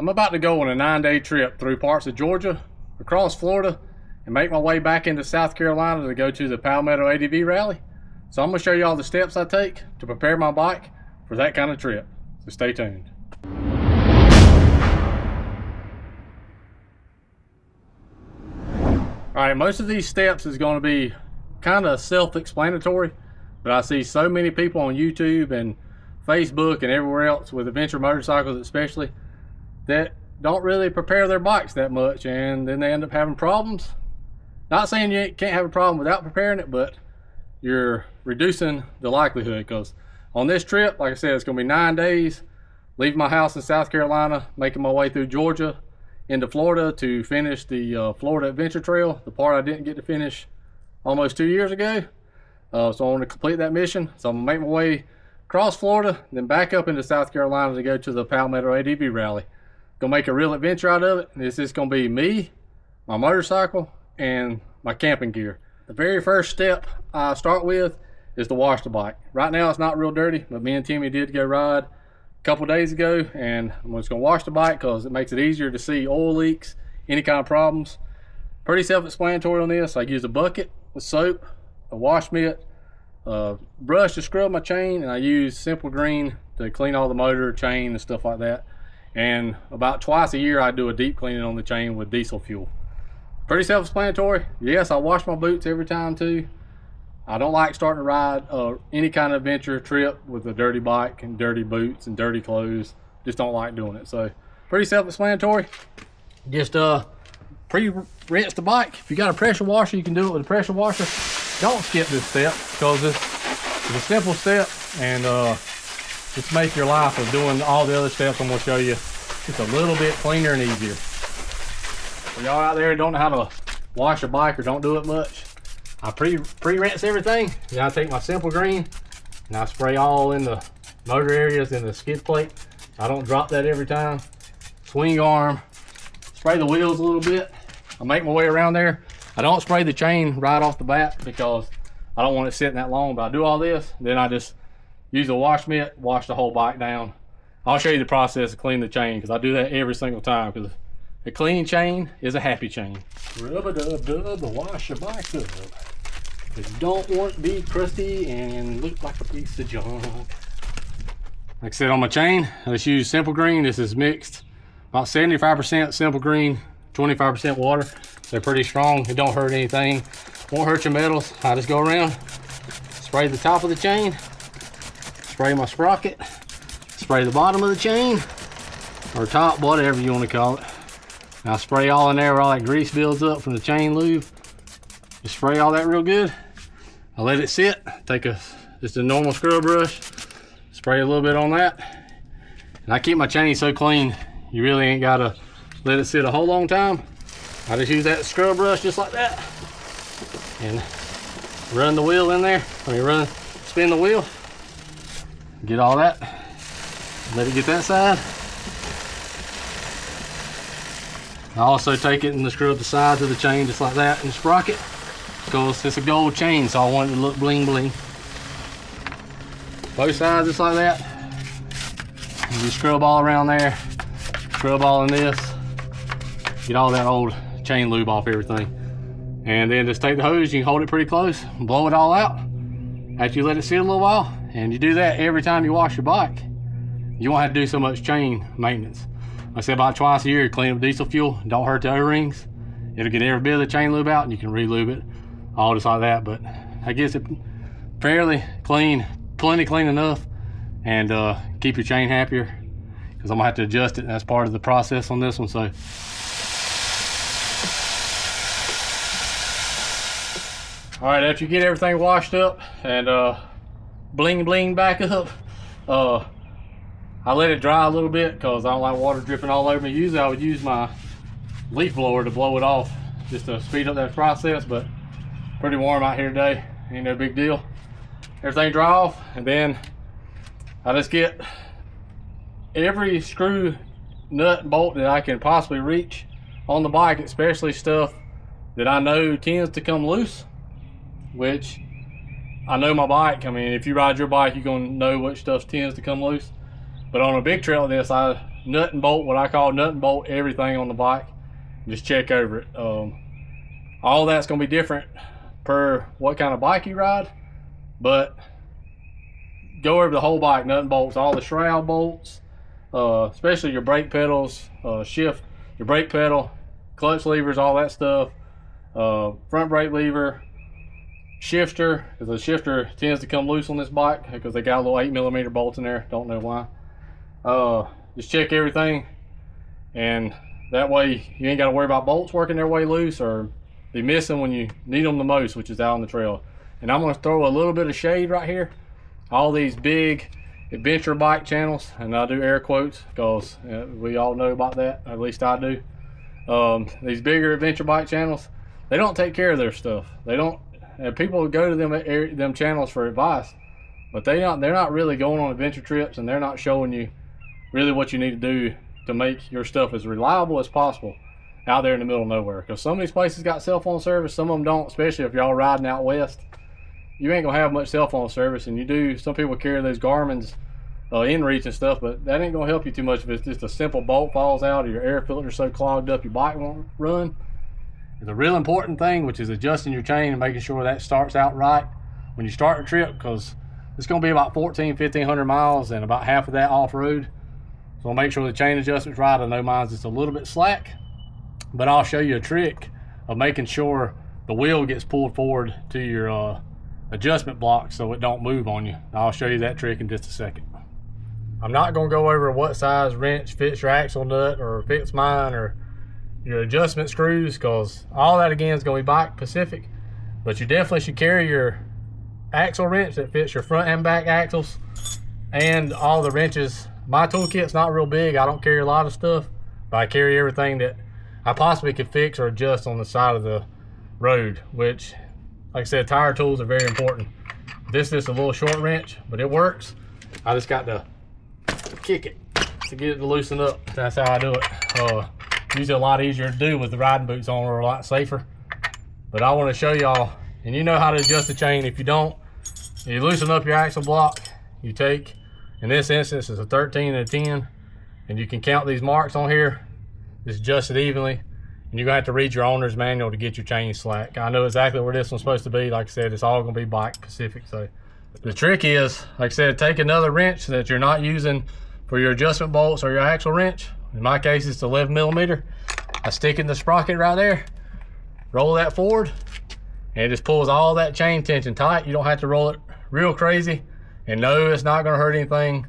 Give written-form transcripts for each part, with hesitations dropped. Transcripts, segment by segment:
I'm about to go on a 9-day trip through parts of Georgia, across Florida, and make my way back into South Carolina to go to the Palmetto ADV rally. So I'm going to show you all the steps I take to prepare my bike for that kind of trip. So stay tuned. Alright, most of these steps is going to be kind of self-explanatory, but I see so many people on YouTube and Facebook and everywhere else with adventure motorcycles especially that don't really prepare their bikes that much, and then they end up having problems. Not saying you can't have a problem without preparing it, but you're reducing the likelihood, because on this trip, like I said, it's going to be 9 days, leaving my house in South Carolina, making my way through Georgia into Florida to finish the Florida Adventure Trail, the part I didn't get to finish almost 2 years ago. So I want to complete that mission. So I'm going to make my way across Florida, then back up into South Carolina to go to the Palmetto ADV rally. Gonna make a real adventure out of it. This is gonna be me, my motorcycle, and my camping gear. The very first step I start with is to wash the bike. Right now it's not real dirty, but me and Timmy did go ride a couple days ago, and I'm just gonna wash the bike because it makes it easier to see oil leaks, any kind of problems. Pretty self-explanatory on this. I use a bucket with soap, a wash mitt, a brush to scrub my chain, and I use Simple Green to clean all the motor, chain, and stuff like that. And about twice a year I do a deep cleaning on the chain with diesel fuel. Pretty self-explanatory. Yes, I wash my boots every time too. I don't like starting to ride any kind of adventure trip with a dirty bike and dirty boots and dirty clothes. Just don't like doing it. So pretty self-explanatory. Just pre-rinse the bike. If you got a pressure washer, you can do it with a pressure washer. Don't skip this step because it's a simple step, and just make your life of doing all the other steps I'm going to show you just a little bit cleaner and easier. For y'all out there who don't know how to wash a bike or don't do it much, I pre-rinse everything. Then I take my Simple Green and I spray all in the motor areas in the skid plate. I don't drop that every time. Swing arm, spray the wheels a little bit. I make my way around there. I don't spray the chain right off the bat because I don't want it sitting that long, but I do all this. Then I just use a wash mitt, wash the whole bike down. I'll show you the process of cleaning the chain because I do that every single time, because a clean chain is a happy chain. Rub-a-dub-dub, wash your bike up. Because you don't want to be crusty and look like a piece of junk. Like I said, on my chain, I just use Simple Green. This is mixed about 75% Simple Green, 25% water. They're pretty strong. It don't hurt anything. Won't hurt your metals. I just go around, spray the top of the chain, spray my sprocket, spray the bottom of the chain, or top, whatever you want to call it. Now spray all in there where all that grease builds up from the chain lube. Just spray all that real good. I let it sit. Take just a normal scrub brush, spray a little bit on that. And I keep my chain so clean, you really ain't gotta let it sit a whole long time. I just use that scrub brush just like that, and run the wheel in there. Spin the wheel. Get all that, let it get that side. I also take it and screw up the sides of the chain just like that and sprocket, because it's a gold chain, so I want it to look bling bling. Both sides just like that. And you scrub all around there, scrub all in this, get all that old chain lube off everything. And then just take the hose, you can hold it pretty close, blow it all out after you let it sit a little while. And you do that every time you wash your bike. You won't have to do so much chain maintenance. Like I said, about twice a year, clean up diesel fuel. Don't hurt the O-rings. It'll get every bit of the chain lube out, and you can re-lube it, all just like that. But I guess it fairly clean, plenty clean enough, and keep your chain happier, because I'm gonna have to adjust it, and that's part of the process on this one. So all right, after you get everything washed up and bling back up, I let it dry a little bit because I don't like water dripping all over me. Usually I would use my leaf blower to blow it off just to speed up that process, but pretty warm out here today, ain't no big deal. Everything dry off, and then I just get every screw, nut, and bolt that I can possibly reach on the bike, especially stuff that I know tends to come loose, which I know my bike. I mean, if you ride your bike, you're gonna know what stuff tends to come loose. But on a big trail like this, I nut and bolt, what I call nut and bolt everything on the bike. Just check over it. All that's going to be different per what kind of bike you ride, but go over the whole bike, nut and bolts, all the shroud bolts, especially your brake pedals, shift, your brake pedal, clutch levers, all that stuff, front brake lever, shifter, because the shifter tends to come loose on this bike because they got a little 8mm bolts in there, don't know why. Just check everything, and that way you ain't got to worry about bolts working their way loose or be missing when you need them the most, which is out on the trail. And I'm going to throw a little bit of shade right here. All these big adventure bike channels, and I do air quotes because we all know about that, at least I do. These bigger adventure bike channels, they don't take care of their stuff. They don't. People go to them channels for advice, but they're not really going on adventure trips, and they're not showing you really what you need to do to make your stuff as reliable as possible out there in the middle of nowhere. Because some of these places got cell phone service, some of them don't, especially if y'all riding out west. You ain't gonna have much cell phone service, and you do. Some people carry those Garmin's in-reach and stuff, but that ain't gonna help you too much if it's just a simple bolt falls out or your air filter's so clogged up your bike won't run. It's a real important thing, which is adjusting your chain and making sure that starts out right when you start a trip, because it's gonna be about 1,500 miles and about half of that off-road. So make sure the chain adjustment's right. I know mine's just a little bit slack, but I'll show you a trick of making sure the wheel gets pulled forward to your adjustment block so it don't move on you. I'll show you that trick in just a second. I'm not going to go over what size wrench fits your axle nut or fits mine or your adjustment screws, because all that again is going to be bike specific. But you definitely should carry your axle wrench that fits your front and back axles and all the wrenches. My toolkit's not real big. I don't carry a lot of stuff, but I carry everything that I possibly could fix or adjust on the side of the road, which, like I said, tire tools are very important. This is a little short wrench, but it works. I just got to kick it to get it to loosen up. That's how I do it. Usually a lot easier to do with the riding boots on, or a lot safer. But I want to show y'all, and you know how to adjust the chain. If you don't, you loosen up your axle block. You take, in this instance, it's a 13 and a 10, and you can count these marks on here. Just adjust it evenly, and you're gonna have to read your owner's manual to get your chain slack. I know exactly where this one's supposed to be. Like I said, it's all gonna be bike specific. So the trick is, like I said, take another wrench that you're not using for your adjustment bolts or your axle wrench. In my case, it's 11mm. I stick in the sprocket right there, roll that forward, and it just pulls all that chain tension tight. You don't have to roll it real crazy, and no, it's not gonna hurt anything.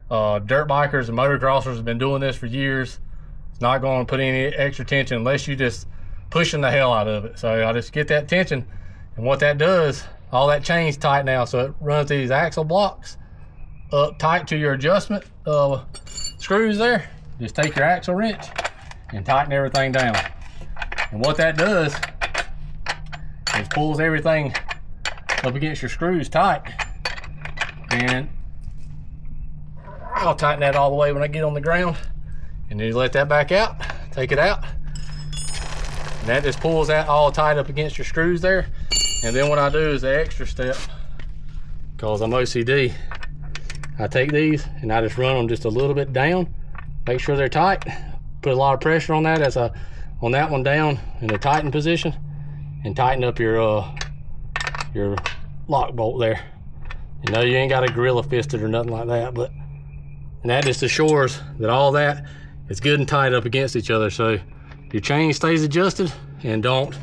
Dirt bikers and motocrossers have been doing this for years. It's not going to put any extra tension unless you just pushing the hell out of it. So I just get that tension, and what that does, all that chain's tight now, so it runs these axle blocks up tight to your adjustment screws there. Just take your axle wrench and tighten everything down. And what that does is pulls everything up against your screws tight. And I'll tighten that all the way when I get on the ground. And then you let that back out, take it out. And that just pulls that all tight up against your screws there. And then what I do is the extra step, because I'm OCD, I take these and I just run them just a little bit down, make sure they're tight, put a lot of pressure on that on that one down in the tighten position, and tighten up your lock bolt there. You know, you ain't got a gorilla fisted or nothing like that, but and that just assures that all that is good and tight up against each other, so your chain stays adjusted and don't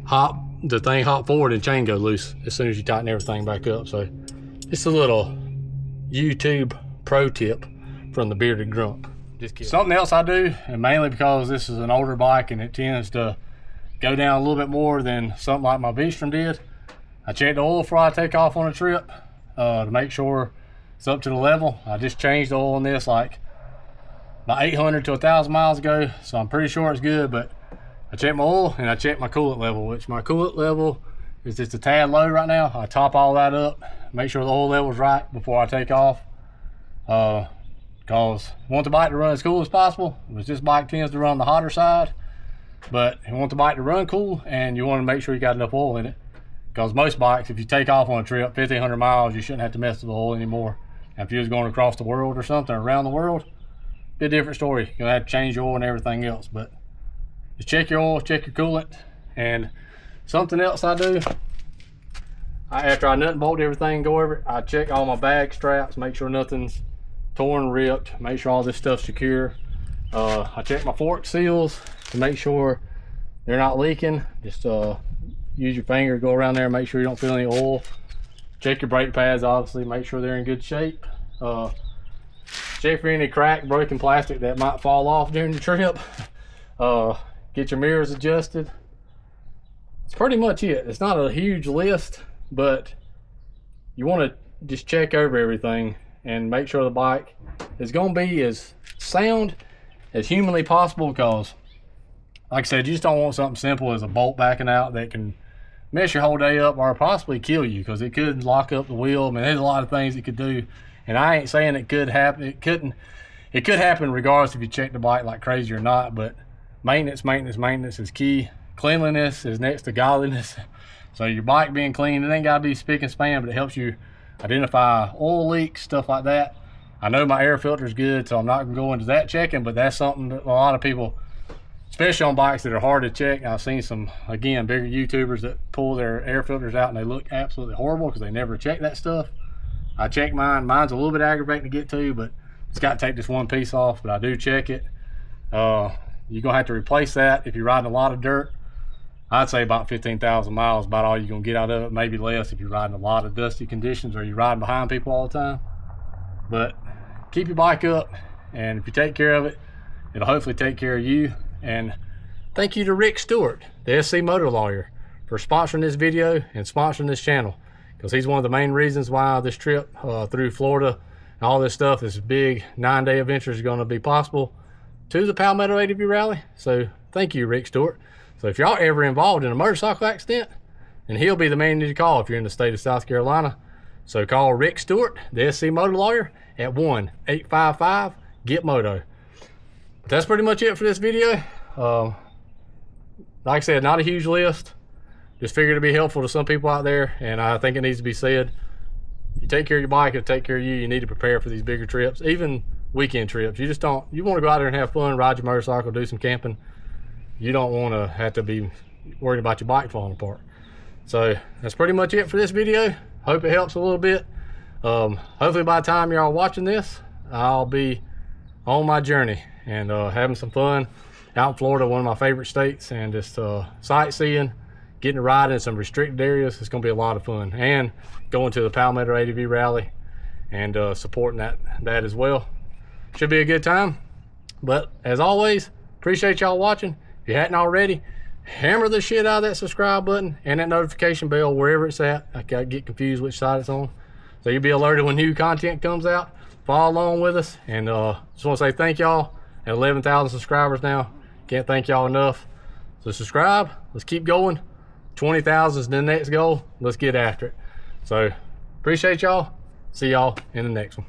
hop forward and chain go loose as soon as you tighten everything back up. So it's a little YouTube pro tip from the bearded grump. Just kidding. Something else I do, and mainly because this is an older bike and it tends to go down a little bit more than something like my V-Strom did, I check the oil before I take off on a trip to make sure it's up to the level. I just changed the oil on this like about 800 to 1,000 miles ago, so I'm pretty sure it's good. But I check my oil and I check my coolant level, which my coolant level is just a tad low right now. I top all that up, make sure the oil level's right before I take off, because you want the bike to run as cool as possible. Which this bike tends to run the hotter side, but you want the bike to run cool, and you want to make sure you got enough oil in it. Because most bikes, if you take off on a trip 1,500 miles, you shouldn't have to mess with the oil anymore. Now, if you was going across the world or something, around the world, be a different story. You're gonna have to change your oil and everything else. But just check your oil, check your coolant. And something else I do, after I nut and bolt everything, go over it, I check all my bag straps, make sure nothing's torn, ripped, make sure all this stuff's secure. I check my fork seals to make sure they're not leaking. Just use your finger, go around there, make sure you don't feel any oil. Check your brake pads, obviously, make sure they're in good shape. Check for any cracked, broken plastic that might fall off during the trip. Get your mirrors adjusted. It's pretty much it. It's not a huge list, but you want to just check over everything and make sure the bike is going to be as sound as humanly possible, because like I said, you just don't want something simple as a bolt backing out that can mess your whole day up or possibly kill you, because it could lock up the wheel. I mean, there's a lot of things it could do, and I ain't saying it could happen. It could happen regardless if you check the bike like crazy or not. But maintenance is key. Cleanliness is next to godliness. So your bike being clean, it ain't gotta be spick and span, but it helps you identify oil leaks, stuff like that. I know my air filter is good, so I'm not gonna go into that checking, but that's something that a lot of people, especially on bikes that are hard to check. I've seen some, again, bigger YouTubers that pull their air filters out and they look absolutely horrible because they never check that stuff. I check mine. Mine's a little bit aggravating to get to, but it's got to take this one piece off, but I do check it. You're gonna have to replace that if you're riding a lot of dirt. I'd say about 15,000 miles, about all you're gonna get out of it, maybe less if you're riding a lot of dusty conditions or you're riding behind people all the time. But keep your bike up, and if you take care of it, it'll hopefully take care of you. And thank you to Rick Stewart, the SC Motor Lawyer, for sponsoring this video and sponsoring this channel, because he's one of the main reasons why this trip through Florida and all this stuff, this big 9-day adventure, is going to be possible to the Palmetto ATV Rally. So thank you, Rick Stewart. So if y'all ever involved in a motorcycle accident, then he'll be the man you need to call if you're in the state of South Carolina. So call Rick Stewart, the SC Motor Lawyer, at 1-855-GET-MOTO. But that's pretty much it for this video. Like I said, not a huge list. Just figured it'd be helpful to some people out there, and I think it needs to be said. You take care of your bike, it'll take care of you. You need to prepare for these bigger trips, even weekend trips. You just don't, you want to go out there and have fun, ride your motorcycle, do some camping. You don't want to have to be worried about your bike falling apart. So that's pretty much it for this video. Hope it helps a little bit. Hopefully by the time you're all watching this, I'll be on my journey and having some fun out in Florida, one of my favorite states, and just sightseeing, getting to ride in some restricted areas. It's going to be a lot of fun, and going to the Palmetto ATV Rally and supporting that as well. Should be a good time. But as always, appreciate y'all watching. If you hadn't already, hammer the shit out of that subscribe button and that notification bell wherever it's at. I get confused which side it's on, so you'll be alerted when new content comes out. Follow along with us, and just want to say thank y'all. At 11,000 subscribers now, can't thank y'all enough. So subscribe, let's keep going. 20,000 is the next goal. Let's get after it. So appreciate y'all. See y'all in the next one.